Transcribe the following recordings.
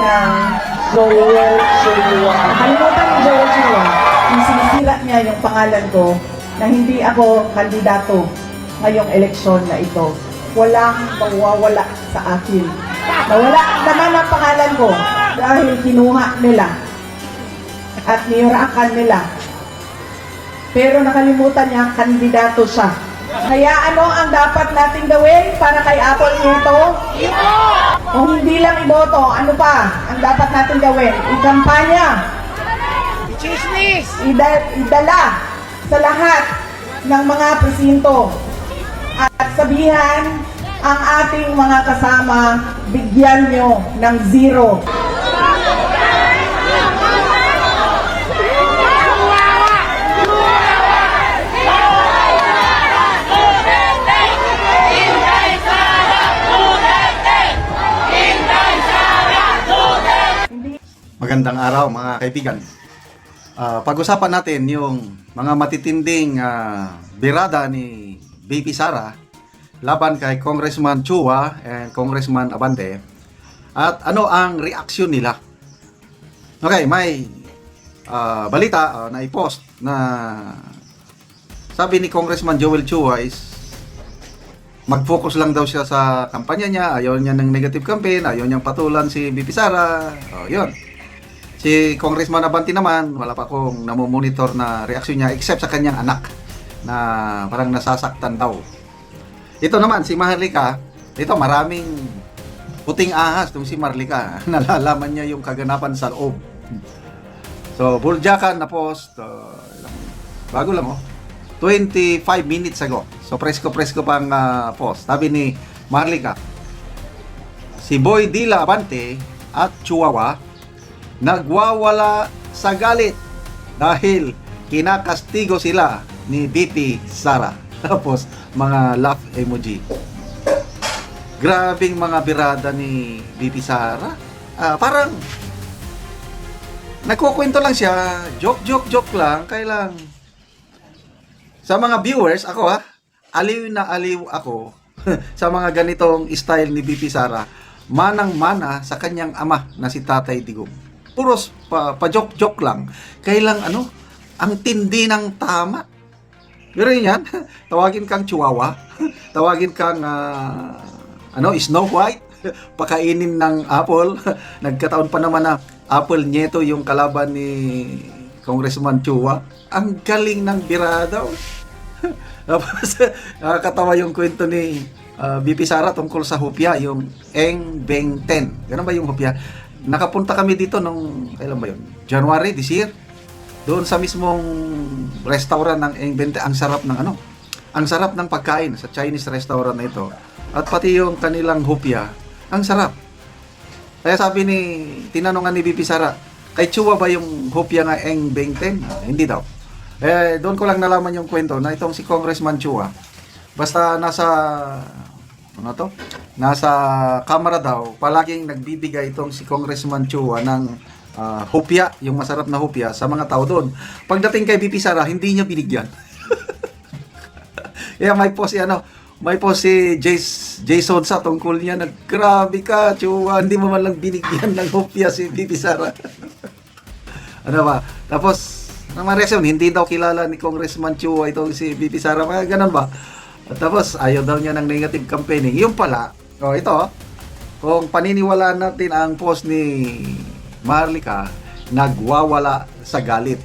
ng Joel Chua. Kalimutan ni Joel Chua, yung sinisira niya yung pangalan ko na hindi ako kandidato ngayong eleksyon na ito. Walang mawawala sa akin. Nawala naman ang pangalan ko dahil kinuha nila at niyurakan nila. Pero nakalimutan niya, kandidato siya. Kaya ano ang dapat nating gawin para kay Apple Nieto? Kung hindi lang iboto, ano pa ang dapat natin gawin? Ikampanya. Idala sa lahat ng mga presinto. At sabihan ang ating mga kasama, bigyan nyo ng 0. Magandang araw mga kaibigan. Pag-usapan natin yung mga matitinding birada ni BP Sara laban kay Congressman Chua and Congressman Abante at ano ang reaksyon nila. Okay, may balita na i-post na sabi ni Congressman Joel Chua is mag-focus lang daw siya sa kampanya niya, ayaw niya ng negative campaign, ayaw niyang patulan si BP Sara. Yun. Si Congressman Abante naman, wala pa akong namomonitor na reaksyon niya except sa kanyang anak na parang nasasaktan daw. Ito naman, si Maharlika, ito maraming puting ahas itong si Maharlika. Nalalaman niya yung kaganapan sa loob. So, buljakan na post, bago lang 25 minutes ago. So, presko-presko pang post. Sabi ni Maharlika, si Boy Dila Abante at Chihuahua nagwawala sa galit dahil kinakastigo sila ni BP Sara. Tapos, mga laugh emoji. Grabing mga birada ni BP Sara. Parang nagkukwento lang siya. Joke lang. Kailang sa mga viewers, ako aliw na aliw ako sa mga ganitong style ni BP Sara. Manang-mana sa kanyang ama na si Tatay Digong. Puros pa-joke lang. Kailang ang tindi ng tama. Pero yan, tawagin kang Chihuahua, tawagin kang Snow White, pakainin ng apple. Nagkataon pa naman na Apple Nieto yung kalaban ni Congressman Chua. Ang galing ng birada. Tapos, nakakatawa yung kwento ni BP Sara tungkol sa hopya, yung Eng Beng Ten. Ganun ba yung hopya? Nakapunta kami dito nung, kailan ba yun? January this year. Doon sa mismong restaurant ng Eng Beng Ten. Ang sarap ng ang sarap ng pagkain sa Chinese restaurant na ito. At pati yung kanilang hopya, ang sarap. Kaya sabi tinanongan ni BP Sara, kay Chua ba yung hopya nga Eng Beng Ten? Hindi daw. Doon ko lang nalaman yung kwento na itong si Congressman Chua, basta nasa kamera daw, palaging nagbibigay itong si Congressman Chua ng hopya, yung masarap na hopya sa mga tao doon. Pagdating kay BP Sara, hindi niya binigyan. Kaya may post si Jason sa tungkol niya, grabe ka Chua, hindi mo man lang binigyan ng hopya si BP Sara. Tapos naman reaksyon, hindi daw kilala ni Congressman Chua itong si BP Sara, ganun ba? Tapos ayaw daw niya ng negative campaigning. Yung pala, ito, kung paniniwalaan natin ang post ni Maharlika, nagwawala sa galit.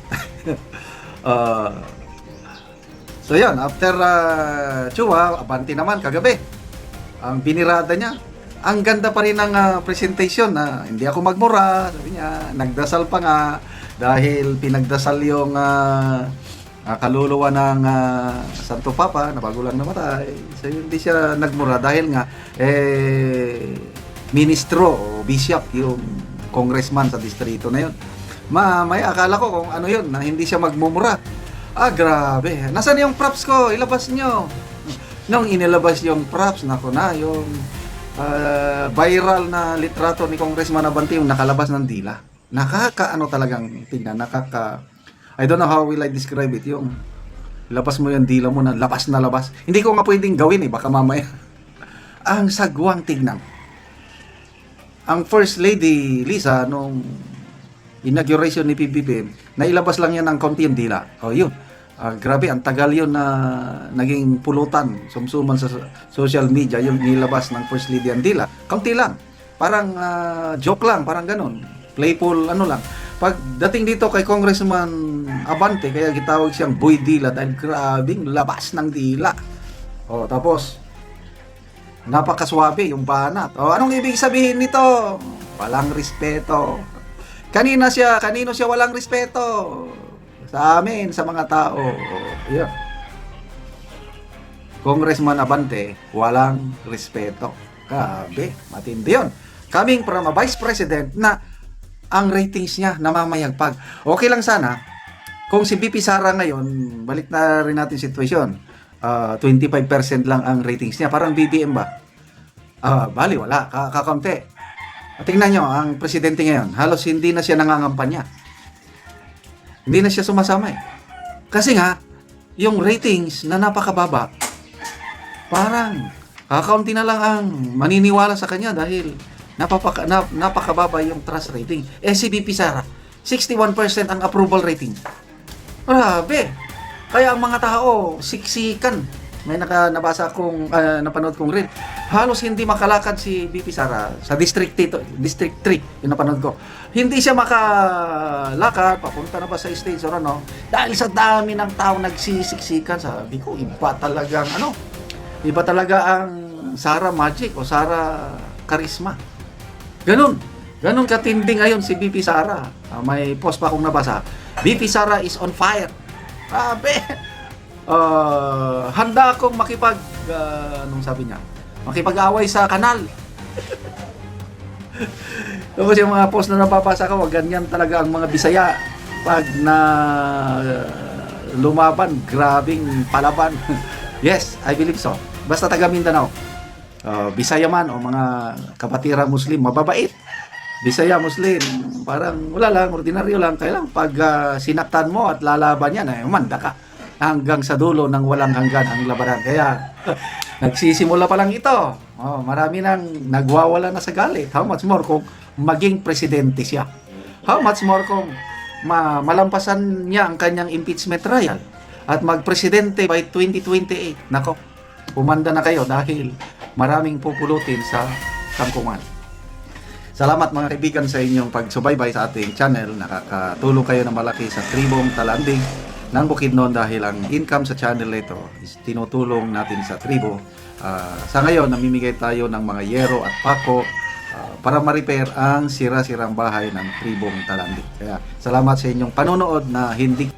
So yan, after Chua, Abante naman kagabi. Ang binirada niya, ang ganda pa rin ng presentation na hindi ako magmura, sabi niya, nagdasal pa nga dahil pinagdasal yung kaluluwa ng Santo Papa na bago lang namatay. So hindi siya nagmura dahil nga ministro o bishop yung congressman sa distrito na yun. May akala ko kung ano yun, na hindi siya magmumura. Grabe. Nasaan yung props ko? Ilabas nyo. Nung inilabas yung props, yung viral na litrato ni Congressman Abante, yung nakalabas ng dila. Talagang tingnan, I don't know how will I describe it. Yung labas mo yung dila mo na labas na labas. Hindi ko nga pwedeng gawin baka mamaya. Ang sagwang tignan. ang First Lady Lisa nung inauguration ni PBBM, nailabas lang yan ng konti yung dila. O yun. Grabe, ang tagal yun na naging pulutan, sumsuman sa social media, yung nilabas ng First Lady ang dila. Kaunti lang. Parang joke lang, parang ganun. Playful, ano lang. Pagdating dito kay Congressman Abante, kaya gitawag siyang Boy Dila dahil grabing labas ng dila. O, tapos, napakaswabe yung banat. O, anong ibig sabihin nito? Walang respeto. Kanino siya walang respeto? Sa amin, sa mga tao. O, yeah. Congressman Abante, walang respeto. Grabe, matindi yun. Coming from a Vice President na ang ratings niya namamayagpag. Okay lang sana kung si BP Sara ngayon, balik na rin natin sitwasyon, 25% lang ang ratings niya. Parang BBM ba? Bali, wala. Kakaunti. Tingnan nyo, ang presidente ngayon, halos hindi na siya nangangampanya. Hindi na siya sumasama eh. Kasi nga, yung ratings na napakababa, parang kakaunti na lang ang maniniwala sa kanya dahil napakababa yung trust rating. Si BP Sara, 61% ang approval rating. Grabe! Kaya ang mga tao, siksikan. May nabasa akong, napanood kong reel. Halos hindi makalakad si BP Sara sa District 3, yung napanood ko. Hindi siya makalakad, papunta na ba sa stage or ano, dahil sa dami ng tao nagsisiksikan. Sabi ko, iba talaga ang Sara Magic o Sara Charisma. Ganun katindi ngayon si BP Sara. May post pa akong nabasa. BP Sara is on fire. Handa akong anong sabi niya? Makipag-away sa kanal. Tapos yung mga post na nababasa ko, ganyan talaga ang mga Bisaya. Pag na lumaban, grabing palaban. Yes, I believe so. Basta taga Mindanao. Bisaya man o mga kapatira Muslim, mababait. Bisaya, Muslim, parang wala lang, ordinaryo lang. Kaya lang, pag sinaktan mo at lalaban yan, umanda ka. Hanggang sa dulo ng walang hanggan ang labanan. Kaya, nagsisimula pa lang ito. Marami nang nagwawala na sa galit. How much more kung maging presidente siya? How much more kung malampasan niya ang kanyang impeachment trial at magpresidente by 2028? Nako, umanda na kayo dahil maraming pupulutin sa kangkungan. Salamat mga kaibigan sa inyong pagsubaybay sa ating channel. Nakakatulong kayo na malaki sa tribong Talanding ng Bukidnon dahil ang income sa channel ito is tinutulong natin sa tribo. Sa ngayon, namimigay tayo ng mga yero at pako para ma-repair ang sira-sirang bahay ng tribong Talanding. Kaya salamat sa inyong panonood na hindi